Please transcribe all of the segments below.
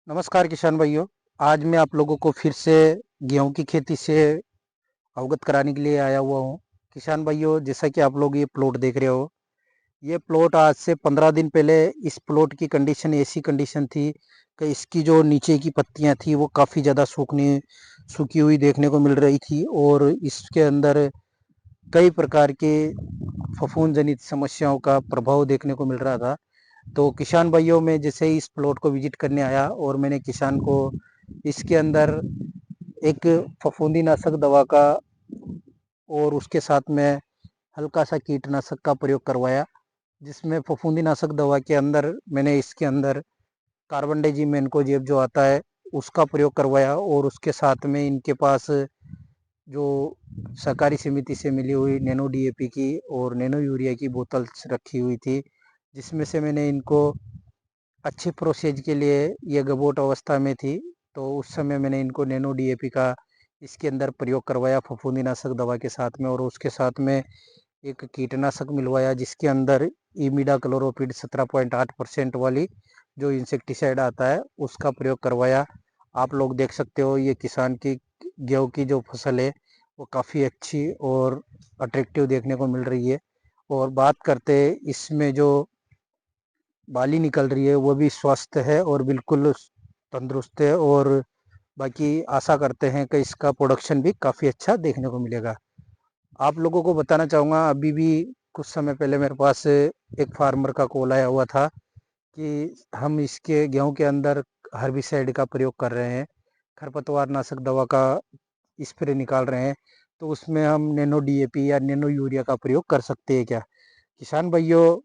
नमस्कार किसान भाइयों। आज मैं आप लोगों को फिर से गेहूं की खेती से अवगत कराने के लिए आया हुआ हूं। किसान भाइयों, जैसा कि आप लोग ये प्लॉट देख रहे हो, ये प्लॉट आज से 15 दिन पहले इस प्लॉट की कंडीशन ऐसी कंडीशन थी कि इसकी जो नीचे की पत्तियां थी वो काफ़ी ज़्यादा सूखी हुई देखने को मिल रही थी और इसके अंदर कई प्रकार के फफूंद जनित समस्याओं का प्रभाव देखने को मिल रहा था। तो किसान भाइयों, मैं जैसे ही इस प्लॉट को विजिट करने आया और मैंने किसान को इसके अंदर एक फफूंदी नाशक दवा का और उसके साथ में हल्का सा कीटनाशक का प्रयोग करवाया, जिसमें फफूंदी नाशक दवा के अंदर मैंने इसके अंदर कार्बनडाजिम जो आता है उसका प्रयोग करवाया और उसके साथ में इनके पास जो सहकारी समिति से मिली हुई नैनो डीएपी की और नैनो यूरिया की बोतल रखी हुई थी, जिसमें से मैंने इनको अच्छे प्रोसेज के लिए, ये गबोट अवस्था में थी तो उस समय मैंने इनको नैनो डीएपी का इसके अंदर प्रयोग करवाया फफूंदीनाशक दवा के साथ में, और उसके साथ में एक कीटनाशक मिलवाया जिसके अंदर इमिडा क्लोरोपिड 17.8% वाली जो इंसेक्टिसाइड आता है उसका प्रयोग करवाया। आप लोग देख सकते हो, ये किसान की गेहूं की जो फसल है वो काफ़ी अच्छी और अट्रैक्टिव देखने को मिल रही है। और बात करते इसमें जो बाली निकल रही है वो भी स्वस्थ है और बिल्कुल तंदुरुस्त है, और बाकी आशा करते हैं कि इसका प्रोडक्शन भी काफ़ी अच्छा देखने को मिलेगा। आप लोगों को बताना चाहूँगा, अभी भी कुछ समय पहले मेरे पास एक फार्मर का कॉल आया हुआ था कि हम इसके गेहूं के अंदर हर्बिसाइड का प्रयोग कर रहे हैं, खरपतवार नाशक दवा का स्प्रे निकाल रहे हैं, तो उसमें हम नैनो डीएपी या नैनो यूरिया का प्रयोग कर सकते हैं क्या? किसान भाइयों,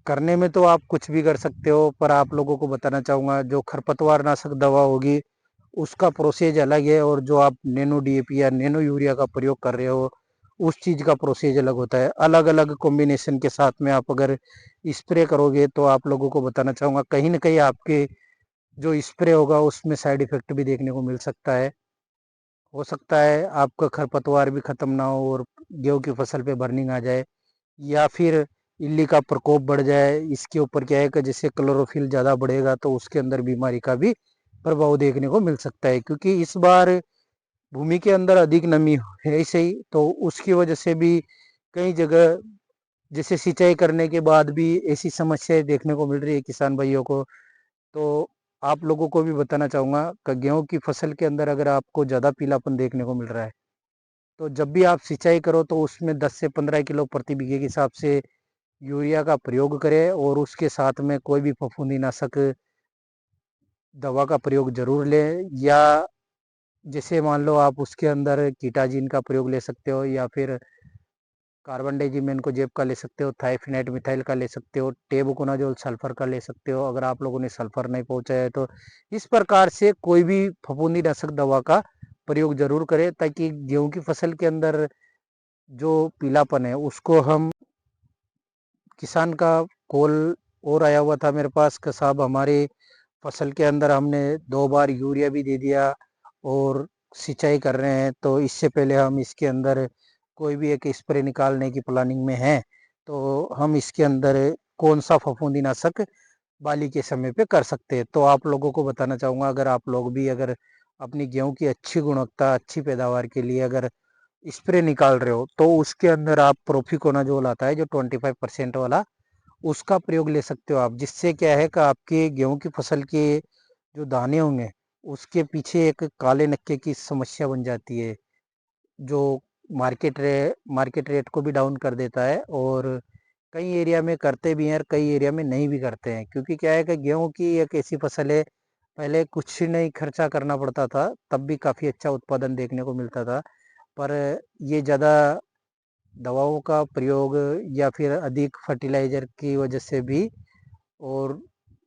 करने में तो आप कुछ भी कर सकते हो, पर आप लोगों को बताना चाहूँगा जो खरपतवार नाशक दवा होगी उसका प्रोसेज अलग है, और जो आप नैनो डीएपी या नैनो यूरिया का प्रयोग कर रहे हो उस चीज़ का प्रोसेज अलग होता है। अलग अलग कॉम्बिनेशन के साथ में आप अगर स्प्रे करोगे तो आप लोगों को बताना चाहूँगा कहीं ना कहीं आपके जो स्प्रे होगा उसमें साइड इफेक्ट भी देखने को मिल सकता है। हो सकता है आपका खरपतवार भी खत्म ना हो और गेहूं की फसल पे बर्निंग आ जाए, या फिर इल्ली का प्रकोप बढ़ जाए। इसके ऊपर क्या है कि जैसे क्लोरोफिल ज़्यादा बढ़ेगा तो उसके अंदर बीमारी का भी प्रभाव देखने को मिल सकता है, क्योंकि इस बार भूमि के अंदर अधिक नमी है ही सही, तो उसकी वजह से भी कई जगह जैसे सिंचाई करने के बाद भी ऐसी समस्याएं देखने को मिल रही है किसान भाइयों को। तो आप लोगों को भी बताना चाहूँगा कि गेहूं की फसल के अंदर अगर आपको ज़्यादा पीलापन देखने को मिल रहा है तो जब भी आप सिंचाई करो तो उसमें 10 से 15 किलो प्रति बीघे के हिसाब से यूरिया का प्रयोग करें, और उसके साथ में कोई भी फफूंदीनाशक दवा का प्रयोग जरूर लें, या जैसे मान लो आप उसके अंदर कीटाजिन का प्रयोग ले सकते हो, या फिर कार्बन डाइजिम को जेब का ले सकते हो, थाइफिनेट मिथाइल का ले सकते हो, टेबुकोनाजोल सल्फर का ले सकते हो अगर आप लोगों ने सल्फर नहीं पहुंचाया है तो। इस प्रकार से कोई भी फफूंदीनाशक दवा का प्रयोग जरूर करें, ताकि गेहूं की फसल के अंदर जो पीलापन है उसको हम, किसान का कॉल और आया हुआ था मेरे पास कि साहब हमारी फसल के अंदर हमने 2 बार यूरिया भी दे दिया और सिंचाई कर रहे हैं, तो इससे पहले हम इसके अंदर कोई भी एक स्प्रे निकालने की प्लानिंग में है, तो हम इसके अंदर कौन सा फफूंदीनाशक बाली के समय पे कर सकते हैं। तो आप लोगों को बताना चाहूँगा, अगर आप लोग भी अगर अपनी गेहूं की अच्छी गुणवत्ता अच्छी पैदावार के लिए अगर स्प्रे निकाल रहे हो तो उसके अंदर आप प्रोफिकोनाजोल आता है जो 25% वाला, उसका प्रयोग ले सकते हो आप, जिससे क्या है कि आपके गेहूं की फसल के जो दाने होंगे उसके पीछे एक काले नक्के की समस्या बन जाती है, जो मार्केट रेट को भी डाउन कर देता है। और कई एरिया में करते भी हैं और कई एरिया में नहीं भी करते हैं, क्योंकि क्या है कि गेहूं की एक ऐसी फसल है, पहले कुछ नहीं खर्चा करना पड़ता था तब भी काफ़ी अच्छा उत्पादन देखने को मिलता था, पर ये ज़्यादा दवाओं का प्रयोग या फिर अधिक फर्टिलाइज़र की वजह से भी, और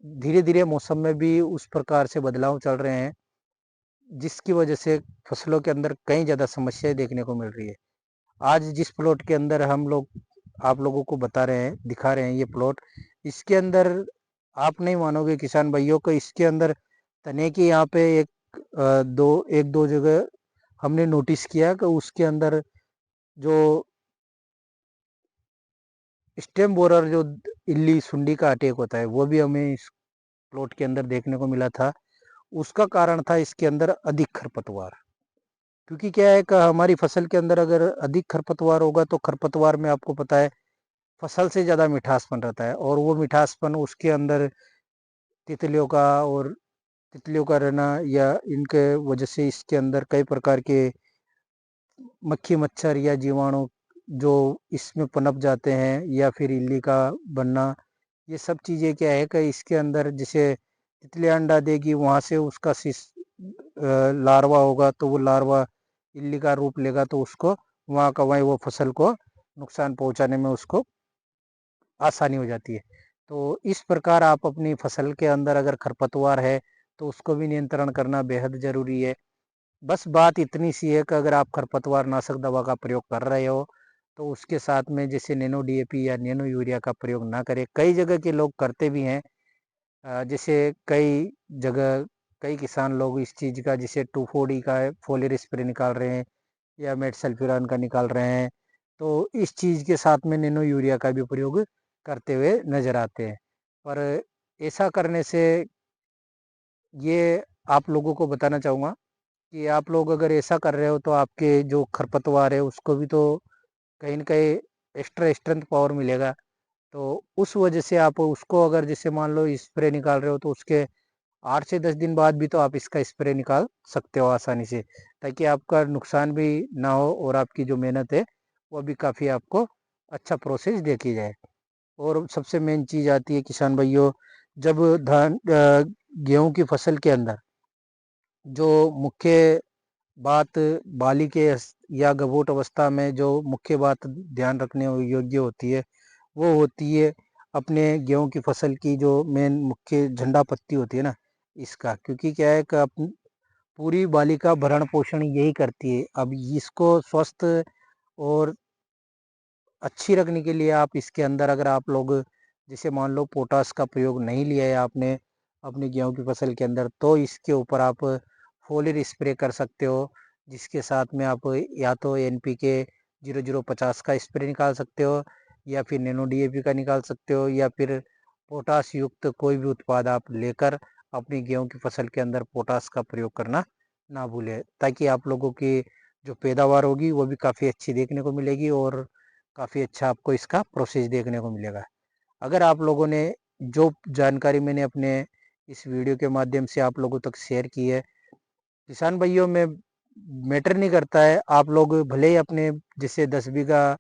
धीरे-धीरे मौसम में भी उस प्रकार से बदलाव चल रहे हैं, जिसकी वजह से फसलों के अंदर कई ज़्यादा समस्याएँ देखने को मिल रही है। आज जिस प्लॉट के अंदर हम लोग आप लोगों को बता रहे हैं, दिखा रहे हैं ये प्लॉट, इसके अंदर आप नहीं मानोगे किसान भाइयों को, इसके अंदर तने की यहाँ पे एक दो जगह हमने नोटिस किया कि उसके अंदर जो स्टेम बोरर जो इल्ली सुंडी का अटैक होता है वो भी हमें इस प्लॉट के अंदर देखने को मिला था, उसका कारण था इसके अंदर अधिक खरपतवार। क्योंकि क्या है कि हमारी फसल के अंदर अगर अधिक खरपतवार होगा तो खरपतवार में आपको पता है फसल से ज़्यादा मिठासपन रहता है, और वो मिठासपन उसके अंदर तितलियों का और तितलियों का रहना या इनके वजह से इसके अंदर कई प्रकार के मक्खी मच्छर या जीवाणु जो इसमें पनप जाते हैं, या फिर इल्ली का बनना, ये सब चीज़ें क्या है कि इसके अंदर जैसे तितली अंडा देगी, वहाँ से उसका लार्वा होगा, तो वो लार्वा इल्ली का रूप लेगा, तो उसको वहाँ का वहीं वो फसल को नुकसान पहुँचाने में उसको आसानी हो जाती है। तो इस प्रकार आप अपनी फसल के अंदर अगर खरपतवार है तो उसको भी नियंत्रण करना बेहद ज़रूरी है। बस बात इतनी सी है कि अगर आप खरपतवार नाशक दवा का प्रयोग कर रहे हो तो उसके साथ में जैसे नैनो डीएपी या नैनो यूरिया का प्रयोग ना करें। कई जगह के लोग करते भी हैं, जैसे कई जगह कई किसान लोग इस चीज़ का जैसे 2,4-डी का फोलियर स्प्रे निकाल रहे हैं या मेटसल्फ्यूरान का निकाल रहे हैं, तो इस चीज़ के साथ में नैनो यूरिया का भी प्रयोग करते हुए नज़र आते हैं। पर ऐसा करने से ये आप लोगों को बताना चाहूँगा कि आप लोग अगर ऐसा कर रहे हो तो आपके जो खरपतवार है उसको भी तो कहीं न कहीं एक्स्ट्रा स्ट्रेंथ पावर मिलेगा। तो उस वजह से आप उसको अगर जैसे मान लो स्प्रे निकाल रहे हो तो उसके 8 से 10 दिन बाद भी तो आप इसका स्प्रे निकाल सकते हो आसानी से, ताकि आपका नुकसान भी ना हो और आपकी जो मेहनत है वो भी काफ़ी आपको अच्छा प्रोसेस देखी जाए। और सबसे मेन चीज़ आती है किसान भाइयों, जब गेहूँ की फसल के अंदर जो मुख्य बात बाली के या गभोट अवस्था में जो मुख्य बात ध्यान रखने योग्य होती है, वो होती है अपने गेहूं की फसल की जो मेन मुख्य झंडा पत्ती होती है ना, इसका। क्योंकि क्या है कि पूरी बाली का भरण पोषण यही करती है। अब इसको स्वस्थ और अच्छी रखने के लिए आप इसके अंदर अगर आप लोग जैसे मान लो पोटास का प्रयोग नहीं लिया है आपने अपनी गेहूं की फसल के अंदर, तो इसके ऊपर आप फोलियर स्प्रे कर सकते हो, जिसके साथ में आप या तो एनपीके 0050 का स्प्रे निकाल सकते हो, या फिर नैनो डीएपी का निकाल सकते हो, या फिर पोटास युक्त कोई भी उत्पाद आप लेकर अपनी गेहूं की फसल के अंदर पोटास का प्रयोग करना ना भूलें, ताकि आप लोगों की जो पैदावार होगी वो भी काफ़ी अच्छी देखने को मिलेगी और काफ़ी अच्छा आपको इसका प्रोसेस देखने को मिलेगा। अगर आप लोगों ने जो जानकारी मैंने अपने इस वीडियो के माध्यम से आप लोगों तक शेयर की है, किसान भाइयों में मैटर नहीं करता है, आप लोग भले ही अपने जैसे 10 बीघा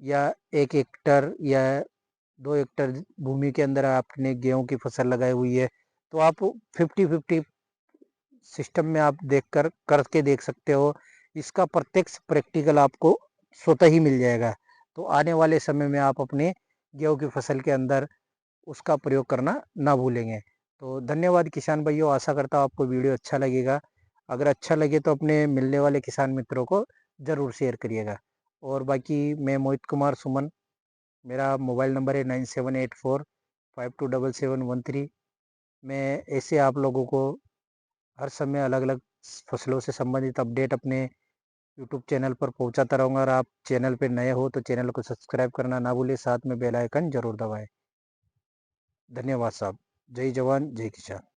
या 1 हेक्टर या 2 हेक्टर भूमि के अंदर आपने गेहूं की फसल लगाई हुई है, तो आप 50-50 सिस्टम में आप देखकर करके देख सकते हो। इसका प्रत्यक्ष प्रैक्टिकल आपको स्वतः ही मिल जाएगा। तो आने वाले समय में आप अपने गेहूँ की फसल के अंदर उसका प्रयोग करना ना भूलेंगे। तो धन्यवाद किसान भाइयों, आशा करता हूँ आपको वीडियो अच्छा लगेगा। अगर अच्छा लगे तो अपने मिलने वाले किसान मित्रों को ज़रूर शेयर करिएगा। और बाकी मैं मोहित कुमार सुमन, मेरा मोबाइल नंबर है 9784527713। मैं ऐसे आप लोगों को हर समय अलग-अलग फसलों से संबंधित अपडेट अपने यूट्यूब चैनल पर पहुंचाता रहूँगा, और आप चैनल पे नए हो तो चैनल को सब्सक्राइब करना ना भूलें, साथ में बेल आइकन ज़रूर दबाएँ। धन्यवाद साहब। जय जवान, जय किसान।